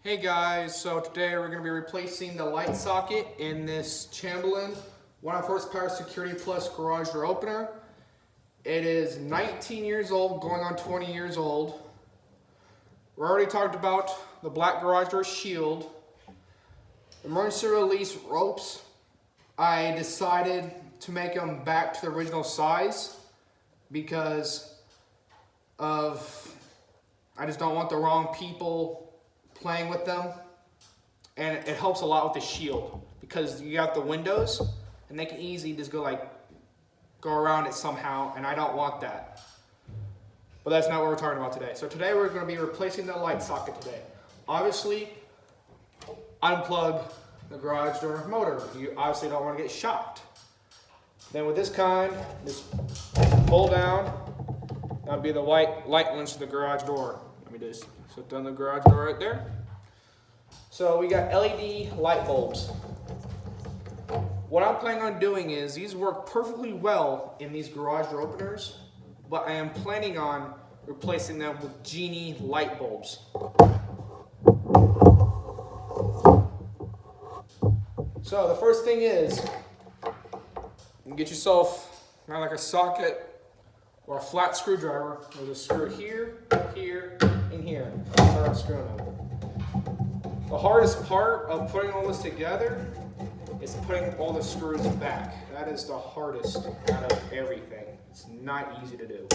Hey guys, so today we're going to be replacing the light socket in this Chamberlain 1.5 horsepower Security Plus garage door opener. It is 19 years old, going on 20 years old. We already talked about the black garage door shield. Emergency release ropes. I decided to make them back to the original size because I just don't want the wrong people playing with them, and it helps a lot with the shield because you got the windows and they can easily just go around it somehow, and I don't want that. But that's not what we're talking about today. So today we're going to be replacing the light socket today. Obviously, unplug the garage door motor. You obviously don't want to get shocked. Then with this kind, just pull down. That'll be the white light ones to the garage door. Let me just set down the garage door right there. So we got LED light bulbs. What I'm planning on doing is, these work perfectly well in these garage door openers, but I am planning on replacing them with Genie light bulbs. So the first thing is, you get yourself kind of like a socket or a flat screwdriver. There's a screw here, here, and here. Start unscrewing them. The hardest part of putting all this together is putting all the screws back. That is the hardest out of everything. It's not easy to do.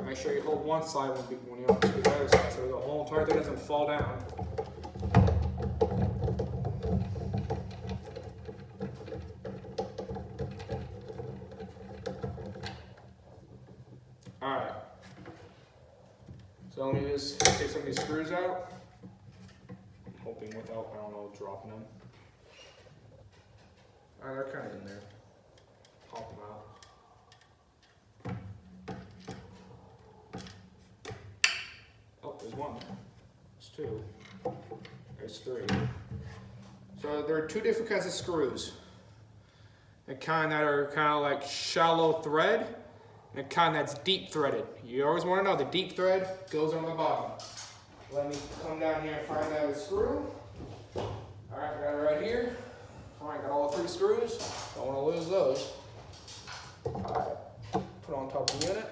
Make sure you hold one side when you unscrew the other side so the whole entire thing doesn't fall down. Alright, so let me just take some of these screws out. I'm hoping without, I don't know, dropping them. Alright, they're kind of in there. Pop them out. Oh, there's one. There's two. There's three. So there are two different kinds of screws. The kind that are kind of like shallow thread, and a kind that's deep threaded. You always want to know the deep thread goes on the bottom. Let me come down here and find that screw. Alright, got it right here. Alright, got all three screws. Don't want to lose those. Alright, put it on top of the unit.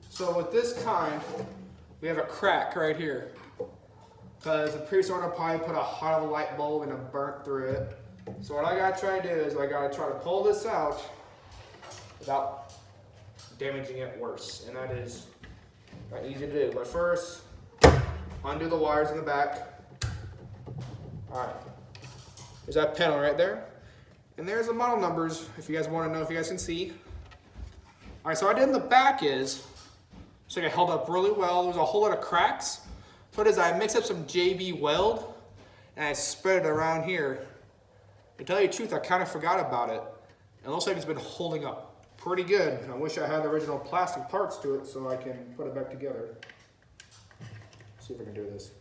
So with this kind, we have a crack right here. Because the previous owner probably put a hot of a light bulb and it burnt through it. So what I gotta try to do is I gotta try to pull this out without damaging it worse, and that is not easy to do. But first, undo the wires in the back. Alright, there's that panel right there, and there's the model numbers if you guys want to know, if you guys can see. Alright, so what I did in the back is, so it held up really well. There was a whole lot of cracks. So what is, I mixed up some JB Weld and I spread it around here. To tell you the truth, I kind of forgot about it. It looks like it's been holding up pretty good. I wish I had the original plastic parts to it so I can put it back together. See if I can do this.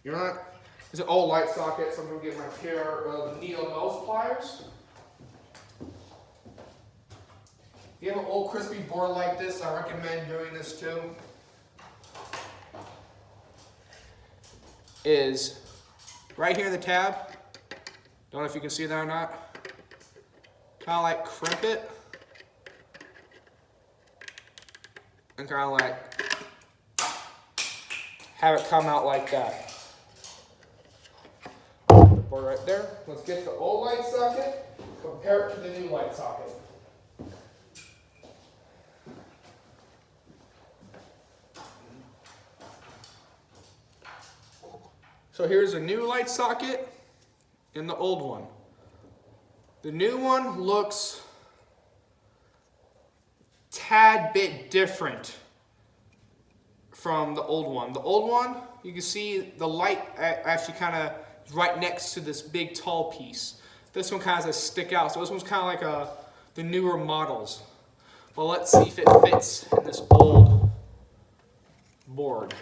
You know what? It's an old light socket, so I'm going to get my pair of needle nose pliers. If you have an old crispy board like this, I recommend doing this too. Is right here in the tab. Don't know if you can see that or not. Kind of like crimp it, and kind of like have it come out like that. Board right there. Let's get the old light socket, compare it to the new light socket. So here's a new light socket and the old one. The new one looks tad bit different from the old one. The old one, you can see the light actually kind of right next to this big tall piece. This one kind of has a stick out, so this one's kind of like the newer models. Well, let's see if it fits in this old board.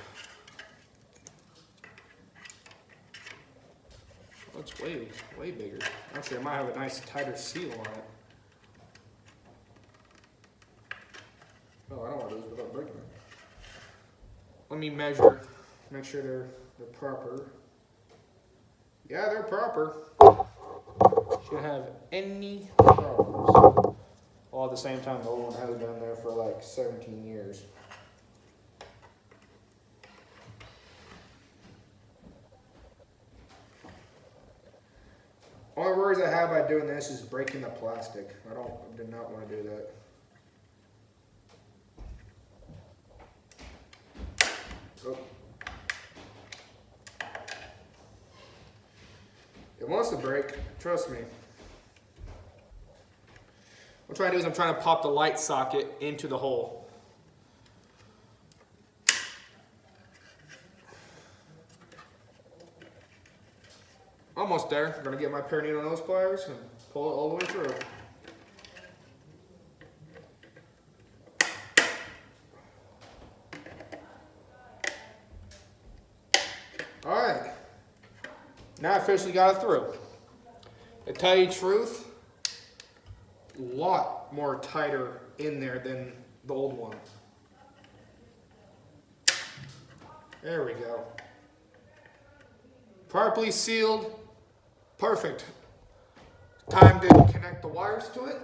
Oh, it's way bigger. Actually, I might have a nice tighter seal on it. Oh, I don't want to do this without breaking it. Let me measure, make sure they're proper. Yeah, they're proper. Shouldn't have any problems. All at the same time, the old one hasn't been there for like 17 years. Only worries I have by doing this is breaking the plastic. I do not want to do that. Oh. It wants to break, trust me. What I'm trying to do is I'm trying to pop the light socket into the hole. Almost there. I'm going to get my pair of needle nose pliers and pull it all the way through. Alright. Now I officially got it through. To tell you the truth, a lot more tighter in there than the old one. There we go. Properly sealed. Perfect. Time to connect the wires to it.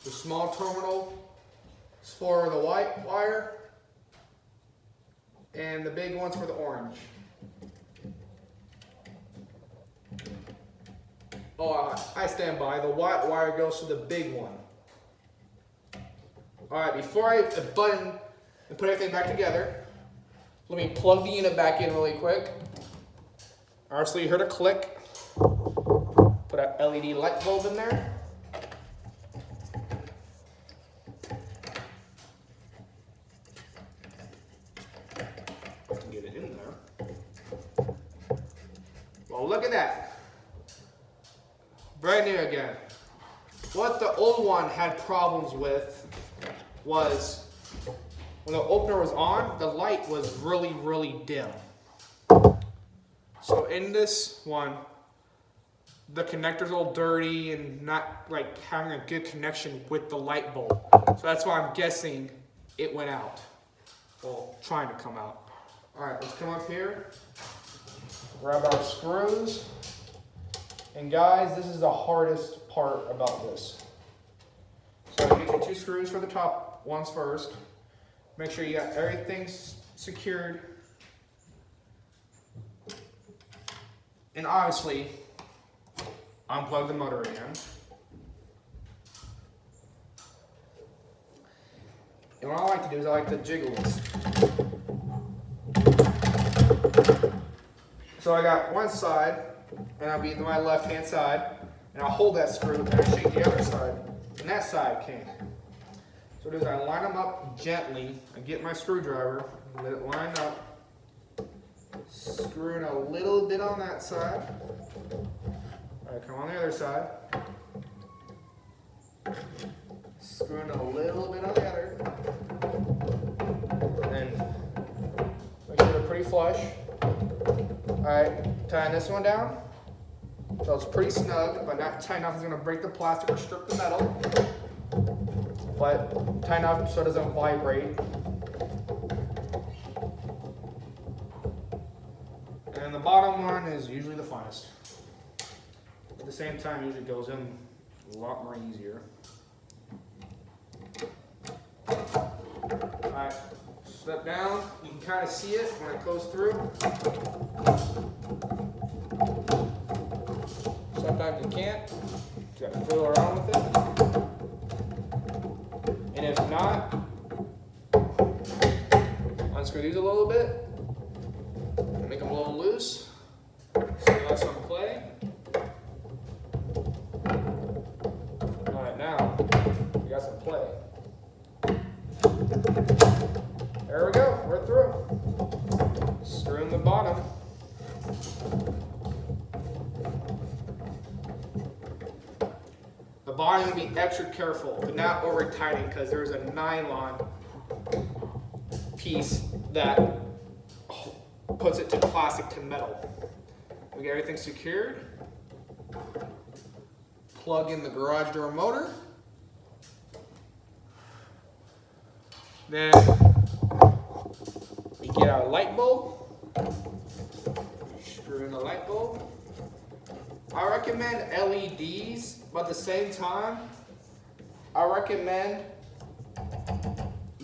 The small terminal is for the white wire, and the big one's for the orange. Oh, I stand by. The white wire goes to the big one. Alright, before I button and put everything back together, let me plug the unit back in really quick. Alright, so you heard a click. Put an LED light bulb in there. Get it in there. Well, look at that. Brand new again. What the old one had problems with was when the opener was on, the light was really, really dim. So in this one, the connector's all dirty and not like having a good connection with the light bulb. So that's why I'm guessing it went out. Well, trying to come out. All right, let's come up here, grab our screws. And guys, this is the hardest part about this. So you get your 2 screws for the top ones first. Make sure you got everything secured. And obviously, unplug the motor again. And what I like to do is I like to jiggle this. So I got one side, and I'll be to my left hand side, and I'll hold that screw and I shake the other side, and that side came. So what I do is I line them up gently. I get my screwdriver, let it line up, screw in a little bit on that side. All right, come on the other side. Screw in a little bit on the other. And then make sure they're pretty flush. All right, tying this one down. So it's pretty snug, but not tight enough it's going to break the plastic or strip the metal. But tight enough so it doesn't vibrate. And the bottom one is usually the funnest. At the same time, usually goes in a lot more easier. Alright, step down. You can kind of see it when it goes through. Sometimes you can't. You got to fiddle around with it. And if not, unscrew these a little bit. Make them a little loose. So you got some play. Alright, now we got some play. There we go, we're through. Screw in the bottom. The bottom will be extra careful, but not over tightening because there's a nylon piece that puts it to plastic to metal. We get everything secured. Plug in the garage door motor. Then we get our light bulb. Screw in the light bulb. I recommend LEDs, but at the same time, I recommend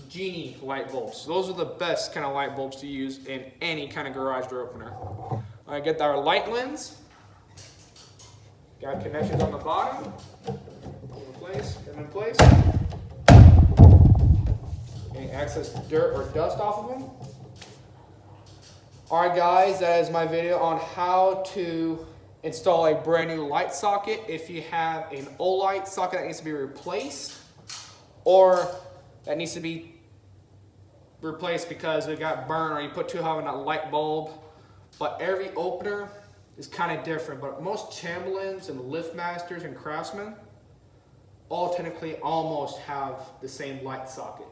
Genie light bulbs. Those are the best kind of light bulbs to use in any kind of garage door opener. I get our light lens. Got connections on the bottom. Get them in place. Any excess dirt or dust off of them. Alright guys, that is my video on how to install a brand new light socket if you have an old light socket that needs to be replaced, or that needs to be replaced because it got burned or you put too high on that light bulb. But every opener is kind of different, but most Chamberlains and LiftMasters and Craftsman all technically almost have the same light socket.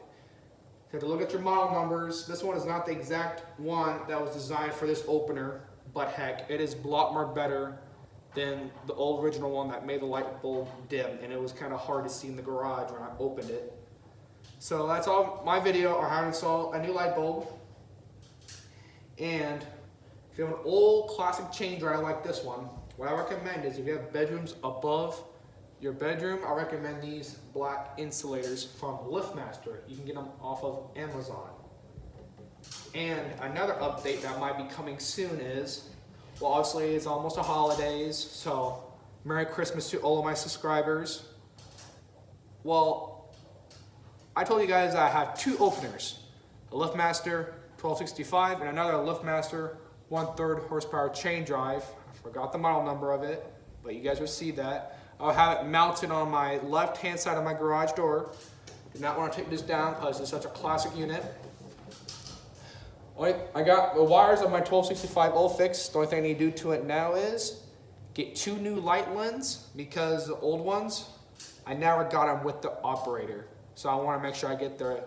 You have to look at your model numbers. This one is not the exact one that was designed for this opener, but heck, it is a lot more better than the old original one that made the light bulb dim, and it was kind of hard to see in the garage when I opened it. So that's all my video on how to install a new light bulb. And if you have an old classic chain drive like this one, what I recommend is if you have bedrooms above your bedroom, I recommend these black insulators from LiftMaster. You can get them off of Amazon. And another update that might be coming soon is, well, obviously it's almost the holidays, so Merry Christmas to all of my subscribers. Well, I told you guys I have two openers, a LiftMaster 1265 and another LiftMaster 1/3 horsepower chain drive. I forgot the model number of it, but you guys will see that. I'll have it mounted on my left-hand side of my garage door. Do not want to take this down because it's such a classic unit. I got the wires of my 1265 all fixed. The only thing I need to do to it now is get two new light lenses because the old ones, I never got them with the operator. So I want to make sure I get the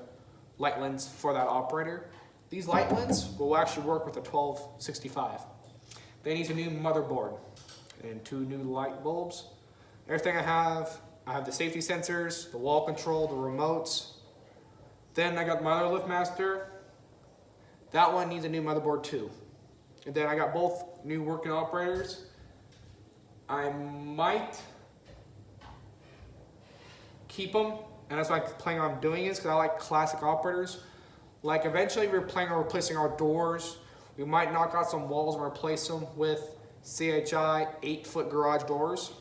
light lens for that operator. These light lenses will actually work with the 1265. They need a new motherboard and two new light bulbs. Everything I have the safety sensors, the wall control, the remotes. Then I got my other LiftMaster. That one needs a new motherboard too. And then I got both new working operators. I might keep them, and that's why I plan on doing is because I like classic operators. Like eventually we're planning on replacing our doors. We might knock out some walls and replace them with CHI 8-foot garage doors.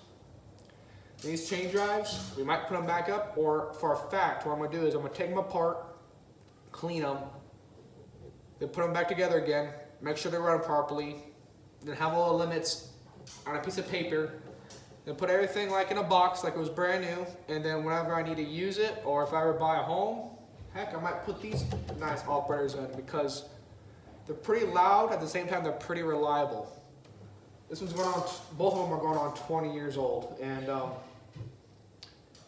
These chain drives, we might put them back up, or for a fact, what I'm going to do is I'm going to take them apart, clean them, then put them back together again, make sure they're running properly, then have all the limits on a piece of paper, then put everything like in a box like it was brand new, and then whenever I need to use it, or if I ever buy a home, heck, I might put these nice operators in because they're pretty loud, at the same time they're pretty reliable. This one's going on, both of them are going on 20 years old, and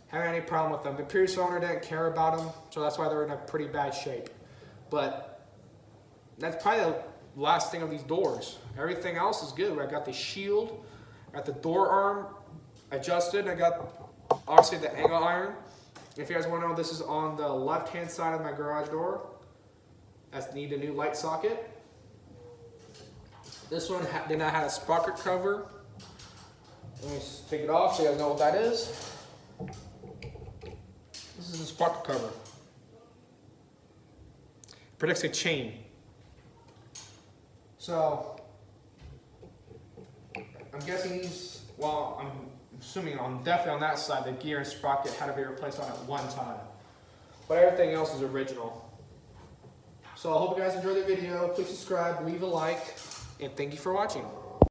haven't had any problem with them. The previous owner didn't care about them, so that's why they're in a pretty bad shape. But that's probably the last thing of these doors. Everything else is good. I got the shield, I got the door arm adjusted, I got obviously the angle iron. If you guys want to know, this is on the left-hand side of my garage door. That's need a new light socket. This one did not have a sprocket cover. Let me take it off so you guys know what that is. This is a sprocket cover. Protects a chain. So, I'm guessing these, well, I'm assuming definitely on that side, the gear and sprocket had to be replaced on at one time. But everything else is original. So I hope you guys enjoyed the video. Please subscribe, leave a like, and thank you for watching.